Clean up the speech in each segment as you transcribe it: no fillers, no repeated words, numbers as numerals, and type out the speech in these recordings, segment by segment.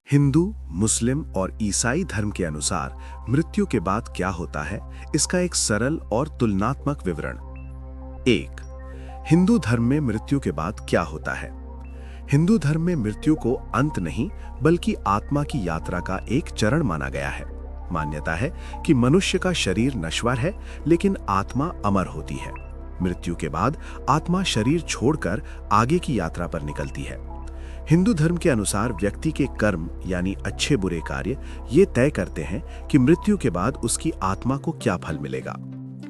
हिंदू, मुस्लिम और ईसाई धर्म के अनुसार मृत्यु के बाद क्या होता है, इसका एक सरल और तुलनात्मक विवरण। 1. हिंदू धर्म में मृत्यु के बाद क्या होता है। हिंदू धर्म में मृत्यु को अंत नहीं बल्कि आत्मा की यात्रा का एक चरण माना गया है। मान्यता है कि मनुष्य का शरीर नश्वर है लेकिन आत्मा अमर होती है। मृत्यु के बाद आत्मा शरीर छोड़कर आगे की यात्रा पर निकलती है। हिंदू धर्म के अनुसार व्यक्ति के कर्म यानी अच्छे बुरे कार्य ये तय करते हैं कि मृत्यु के बाद उसकी आत्मा को क्या फल मिलेगा।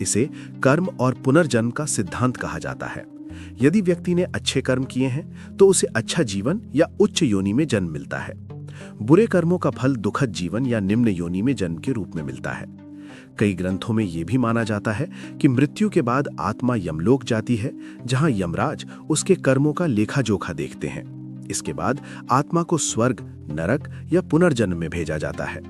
इसे कर्म और पुनर्जन्म का सिद्धांत कहा जाता है। यदि व्यक्ति ने अच्छे कर्म किए हैं तो उसे अच्छा जीवन या उच्च योनि में जन्म मिलता है। बुरे कर्मों का फल दुखद जीवन या निम्न योनि में जन्म के रूप में मिलता है। कई ग्रंथों में यह भी माना जाता है कि मृत्यु के बाद आत्मा यमलोक जाती है, जहां यमराज उसके कर्मों का लेखा जोखा देखते हैं। इसके बाद आत्मा को स्वर्ग, नरक या पुनर्जन्म में भेजा जाता है।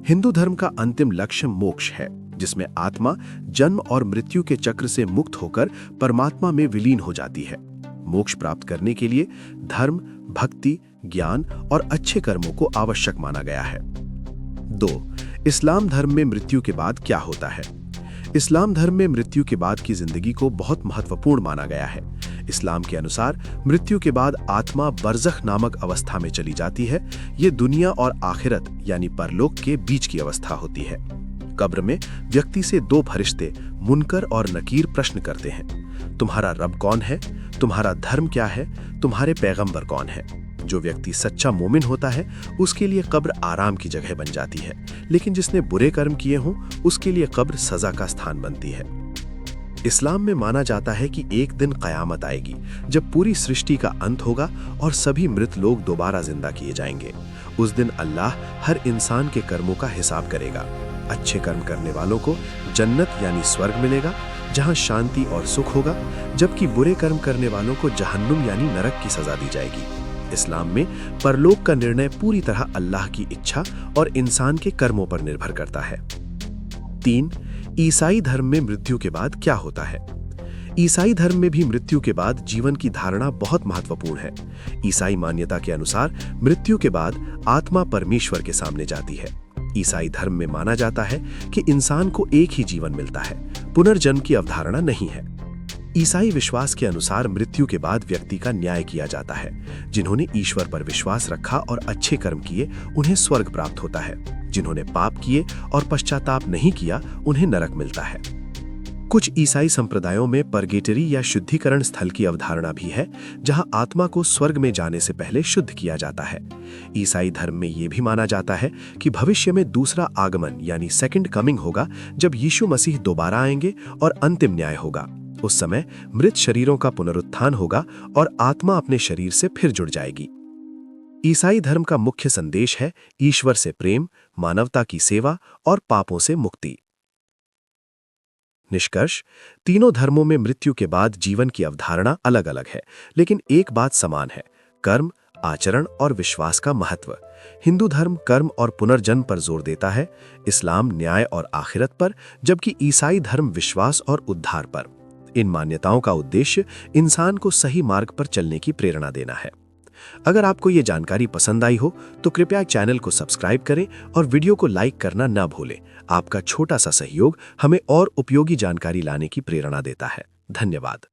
हिंदू धर्म का अंतिम लक्ष्य मोक्ष है, जिसमें आत्मा जन्म और मृत्यु के चक्र से मुक्त होकर परमात्मा में विलीन हो जाती है। मोक्ष प्राप्त करने के लिए धर्म, भक्ति, ज्ञान और अच्छे कर्मों को आवश्यक माना गया है। 2. इस्लाम धर्म में मृत्यु के बाद क्या होता है। इस्लाम धर्म में मृत्यु के बाद की जिंदगी को बहुत महत्वपूर्ण माना गया है। इस्लाम के अनुसार मृत्यु के बाद आत्मा बरज़ख नामक अवस्था में चली जाती है। ये दुनिया और आखिरत यानी परलोक के बीच की अवस्था होती है। कब्र में व्यक्ति से 2 फरिश्ते मुनकर और नकीर प्रश्न करते हैं, तुम्हारा रब कौन है, तुम्हारा धर्म क्या है, तुम्हारे पैगंबर कौन है। जो व्यक्ति सच्चा मोमिन होता है उसके लिए कब्र आराम की जगह बन जाती है, लेकिन जिसने बुरे कर्म किए हों उसके लिए कब्र सजा का स्थान बनती है। इस्लाम में माना जाता है कि एक दिन कयामत आएगी जब पूरी सृष्टि का अंत होगा और सभी मृत लोग दोबारा जिंदा किए जाएंगे। उस दिन अल्लाह हर इंसान के कर्मों का हिसाब करेगा। अच्छे कर्म करने वालों को जन्नत यानी स्वर्ग मिलेगा, जहां शांति और सुख होगा, जबकि बुरे कर्म करने वालों को जहन्नुम यानी नरक की सजा दी जाएगी। इस्लाम में परलोक का निर्णय पूरी तरह अल्लाह की इच्छा और इंसान के कर्मों पर निर्भर करता है। 3. ईसाई धर्म में मृत्यु के बाद क्या होता है। ईसाई धर्म में भी मृत्यु के बाद जीवन की धारणा बहुत महत्वपूर्ण है। ईसाई मान्यता के अनुसार मृत्यु के बाद आत्मा परमेश्वर के सामने जाती है। ईसाई धर्म में माना जाता है कि इंसान को एक ही जीवन मिलता है, पुनर्जन्म की अवधारणा नहीं है। ईसाई विश्वास के अनुसार मृत्यु के बाद व्यक्ति का न्याय किया जाता है। जिन्होंने ईश्वर पर विश्वास रखा और अच्छे कर्म किए उन्हें स्वर्ग प्राप्त होता है। जिन्होंने पाप किए और पश्चाताप नहीं किया उन्हें नरक मिलता है। कुछ ईसाई संप्रदायों में परगेटरी या शुद्धिकरण स्थल की अवधारणा भी है, जहां आत्मा को स्वर्ग में जाने से पहले शुद्ध किया जाता है। ईसाई धर्म में यह भी माना जाता है कि भविष्य में दूसरा आगमन यानी सेकंड कमिंग होगा, जब यीशु मसीह दोबारा आएंगे और अंतिम न्याय होगा। उस समय मृत शरीरों का पुनरुत्थान होगा और आत्मा अपने शरीर से फिर जुड़ जाएगी। ईसाई धर्म का मुख्य संदेश है ईश्वर से प्रेम, मानवता की सेवा और पापों से मुक्ति। निष्कर्ष, तीनों धर्मों में मृत्यु के बाद जीवन की अवधारणा अलग अलग है, लेकिन एक बात समान है, कर्म, आचरण और विश्वास का महत्व। हिंदू धर्म कर्म और पुनर्जन्म पर जोर देता है, इस्लाम न्याय और आखिरत पर, जबकि ईसाई धर्म विश्वास और उद्धार पर। इन मान्यताओं का उद्देश्य इंसान को सही मार्ग पर चलने की प्रेरणा देना है। अगर आपको ये जानकारी पसंद आई हो तो कृपया चैनल को सब्सक्राइब करें और वीडियो को लाइक करना न भूलें। आपका छोटा सा सहयोग हमें और उपयोगी जानकारी लाने की प्रेरणा देता है। धन्यवाद।